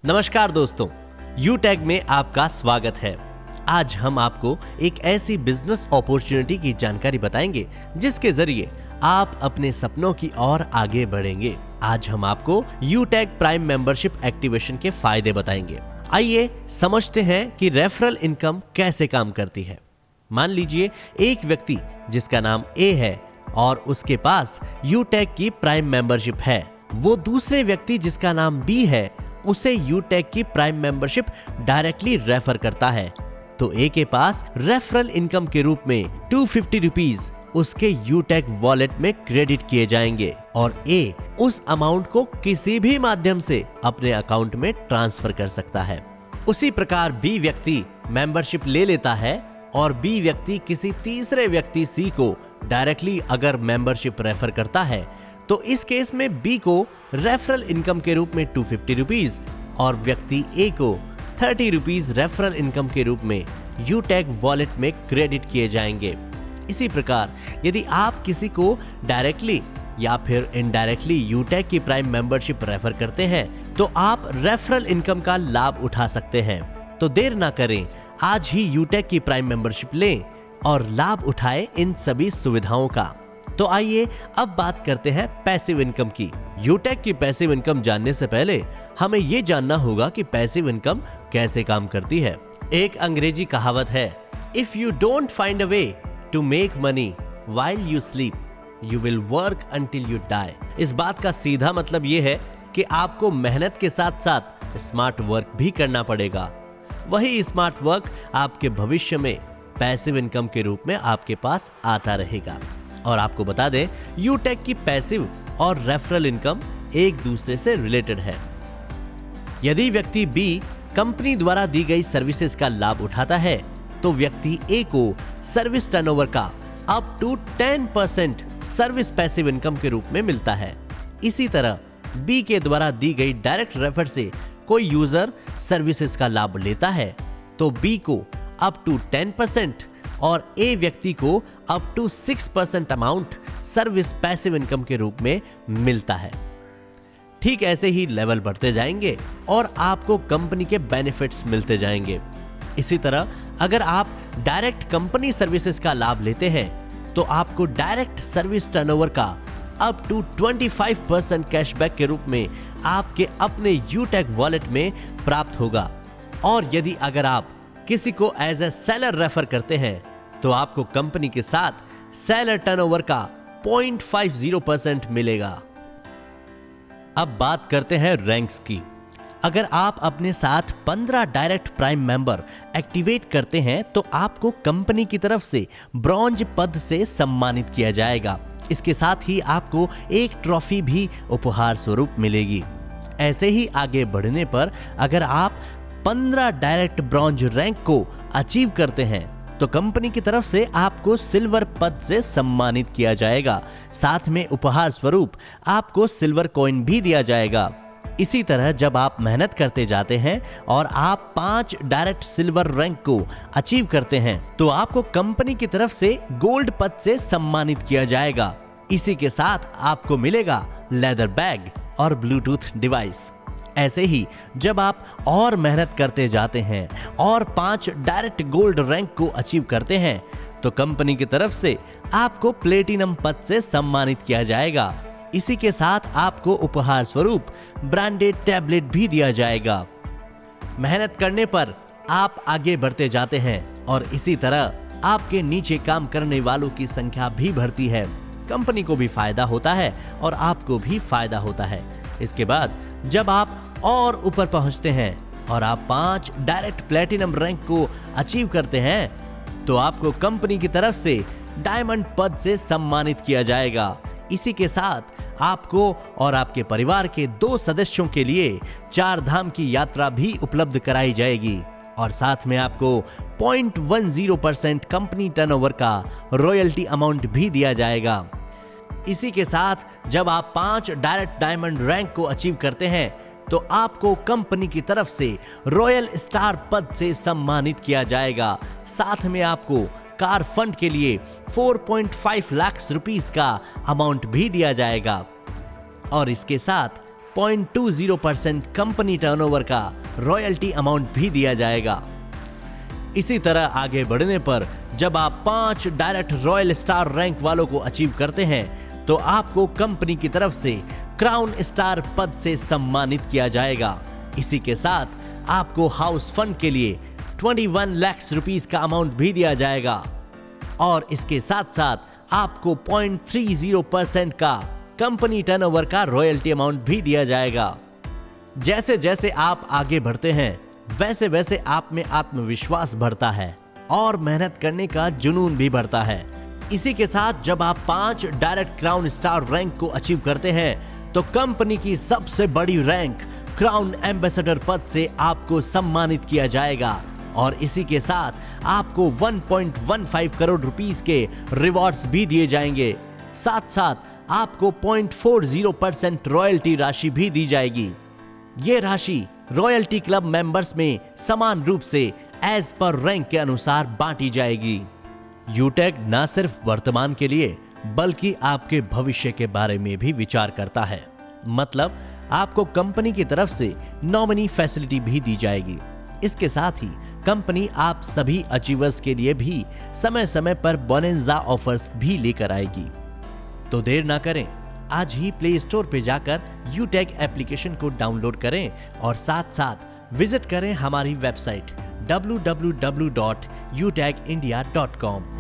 नमस्कार दोस्तों, यूटेक में आपका स्वागत है। आज हम आपको एक ऐसी बिजनेस अपॉर्चुनिटी की जानकारी बताएंगे जिसके जरिए आप अपने सपनों की ओर आगे बढ़ेंगे। आज हम आपको यूटेक प्राइम मेंबरशिप एक्टिवेशन के फायदे बताएंगे। आइए समझते हैं कि रेफरल इनकम कैसे काम करती है। मान लीजिए एक व्यक्ति जिसका नाम ए है और उसके पास यूटेक की प्राइम मेंबरशिप है, वो दूसरे व्यक्ति जिसका नाम बी है उसे यूटेक की प्राइम मेंबरशिप डायरेक्टली रेफर करता है, तो ए के पास रेफरल इनकम के रूप में 250 रुपीज उसके यूटेक वॉलेट में क्रेडिट किए जाएंगे और ए उस अमाउंट को किसी भी माध्यम से अपने अकाउंट में ट्रांसफर कर सकता है। उसी प्रकार बी व्यक्ति मेंबरशिप ले लेता है और बी व्यक्ति किसी तीसरे व्यक्ति सी को डायरेक्टली अगर मेंबरशिप रेफर करता है, तो इस केस में बी को रेफरल इनकम के रूप में 250 रुपीज और व्यक्ति ए को 30 रुपीज रेफरल इनकम के रूप में यूटेक वॉलेट में क्रेडिट किए जाएंगे। इसी प्रकार यदि आप किसी को डायरेक्टली या फिर इनडायरेक्टली यूटेक की प्राइम मेंबरशिप रेफर करते हैं, तो आप रेफरल इनकम का लाभ उठा सकते हैं। तो देर ना करें, आज ही यूटेक की प्राइम मेंबरशिप लें और लाभ उठाएं इन सभी सुविधाओं का। तो आइए अब बात करते हैं पैसिव इनकम की। यूटेक की पैसिव इनकम जानने से पहले हमें यह जानना होगा कि पैसिव इनकम कैसे काम करती है। एक अंग्रेजी कहावत है, if you don't find a way to make money while you sleep, you will work until you die. इस बात का सीधा मतलब यह है कि आपको मेहनत के साथ साथ स्मार्ट वर्क भी करना पड़ेगा। वही स्मार्ट वर्क आपके भविष्य में पैसिव इनकम के रूप में आपके पास आता रहेगा। और आपको बता दें, यूटेक की पैसिव और रेफरल इनकम एक दूसरे से रिलेटेड है। यदि व्यक्ति बी कंपनी द्वारा दी गई सर्विसेज का लाभ उठाता है, तो व्यक्ति ए को सर्विस टर्नओवर का up to 10% service passive income के रूप में मिलता है। इसी तरह बी के द्वारा दी गई डायरेक्ट रेफर से कोई यूजर सर्विसेज का लाभ लेता है, तो बी को अप टू 10% और ए व्यक्ति को up to 6% amount service passive income के रूप में मिलता है। ठीक ऐसे ही लेवल बढ़ते जाएंगे और आपको कंपनी के बेनिफिट्स मिलते जाएंगे। इसी तरह अगर आप डायरेक्ट कंपनी सर्विसेज का लाभ लेते हैं, तो आपको डायरेक्ट सर्विस टर्नओवर का अप टू 25% कैशबैक के रूप में आपके अपने यूटेक वॉलेट में प्राप्त होगा। और यदि अगर आप किसी को एज ए सेलर रेफर करते हैं, तो आपको कंपनी के साथ सेलर टर्नओवर का 0.50% मिलेगा। अब बात करते हैं रैंक्स की। अगर आप अपने साथ 15 डायरेक्ट प्राइम मेंबर एक्टिवेट करते हैं, तो आपको कंपनी की तरफ से ब्रॉन्ज पद से सम्मानित किया जाएगा। इसके साथ ही आपको एक ट्रॉफी भी उपहार स्वरूप मिलेगी। ऐसे ही आगे बढ़ने पर अगर आप 15 डायरेक्ट ब्रॉन्ज रैंक को अचीव करते हैं, तो कंपनी की तरफ से आपको सिल्वर पद से सम्मानित किया जाएगा। साथ में उपहार स्वरूप आपको सिल्वर कॉइन भी दिया जाएगा। इसी तरह जब आप मेहनत करते जाते हैं और आप 5 डायरेक्ट सिल्वर रैंक को अचीव करते हैं, तो आपको कंपनी की तरफ से गोल्ड पद से सम्मानित किया जाएगा। इसी के साथ आपको मिलेगा लेदर बैग और ब्लूटूथ डिवाइस। ऐसे ही जब आप और मेहनत करते जाते हैं और 5 डायरेक्ट गोल्ड रैंक को अचीव करते हैं, तो कंपनी की तरफ से आपको प्लेटिनम पद से सम्मानित किया जाएगा। इसी के साथ आपको उपहार स्वरूप ब्रांडेड टैबलेट भी दिया जाएगा। मेहनत करने पर आप आगे बढ़ते जाते हैं और इसी तरह आपके नीचे काम करने वालों की संख्या भी बढ़ती है। कंपनी को भी फायदा होता है और आपको भी फायदा होता है। इसके बाद जब आप और ऊपर पहुंचते हैं और आप 5 डायरेक्ट प्लेटिनम रैंक को अचीव करते हैं, तो आपको कंपनी की तरफ से डायमंड पद से सम्मानित किया जाएगा। इसी के साथ आपको और आपके परिवार के 2 सदस्यों के लिए 4 धाम की यात्रा भी उपलब्ध कराई जाएगी और साथ में आपको 0.10% कंपनी टर्नओवर का रॉयल्टी अमाउंट भी दिया जाएगा। इसी के साथ जब आप 5 डायरेक्ट डायमंड रैंक को अचीव करते हैं, तो आपको कंपनी की तरफ से रॉयल स्टार पद से सम्मानित किया जाएगा। साथ में आपको कार फंड के लिए 4.5 लाख रुपीस का अमाउंट भी दिया जाएगा। और इसके साथ 0.20% कंपनी टर्नओवर का रॉयल्टी अमाउंट भी दिया जाएगा। इसी तरह आगे बढ़ने पर जब आप 5 डायरेक्ट रॉयल स्टार रैंक वालों को अचीव करते हैं तो आपको कंपनी की तरफ से क्राउन स्टार पद से सम्मानित किया जाएगा। इसी के साथ आपको हाउस फंड के लिए 21 लाख रुपीस का अमाउंट भी दिया जाएगा और इसके साथ साथ आपको 0.30% का कंपनी टर्नओवर का रॉयल्टी अमाउंट भी दिया जाएगा। जैसे जैसे आप आगे बढ़ते हैं वैसे वैसे आप में आत्मविश्वास बढ़ता है और मेहनत करने का जुनून भी बढ़ता है। इसी के साथ जब आप 5 डायरेक्ट क्राउन स्टार रैंक को अचीव करते हैं तो कंपनी की सबसे बड़ी रैंक क्राउन एम्बेसडर पद से आपको सम्मानित किया जाएगा और इसी के साथ आपको 1.15 करोड़ रुपीस के रिवॉर्ड्स भी दिए जाएंगे। साथ साथ आपको 0.40% रॉयल्टी राशि भी दी जाएगी। ये राशि रॉयल्टी क्लब मेंबर्स में समान रूप से एज पर रैंक के अनुसार बांटी जाएगी। यूटेक न सिर्फ वर्तमान के लिए बल्कि आपके भविष्य के बारे में भी विचार करता है। मतलब आपको कंपनी की तरफ से नॉमिनी फैसिलिटी भी दी जाएगी। इसके साथ ही कंपनी आप सभी अचीवर्स के लिए भी समय समय पर बोनेंजा ऑफर्स भी लेकर आएगी। तो देर ना करें, आज ही प्ले स्टोर पे जाकर यूटेक एप्लीकेशन को डाउनलोड करें और साथ साथ विजिट करें हमारी वेबसाइट www.utekindia.com।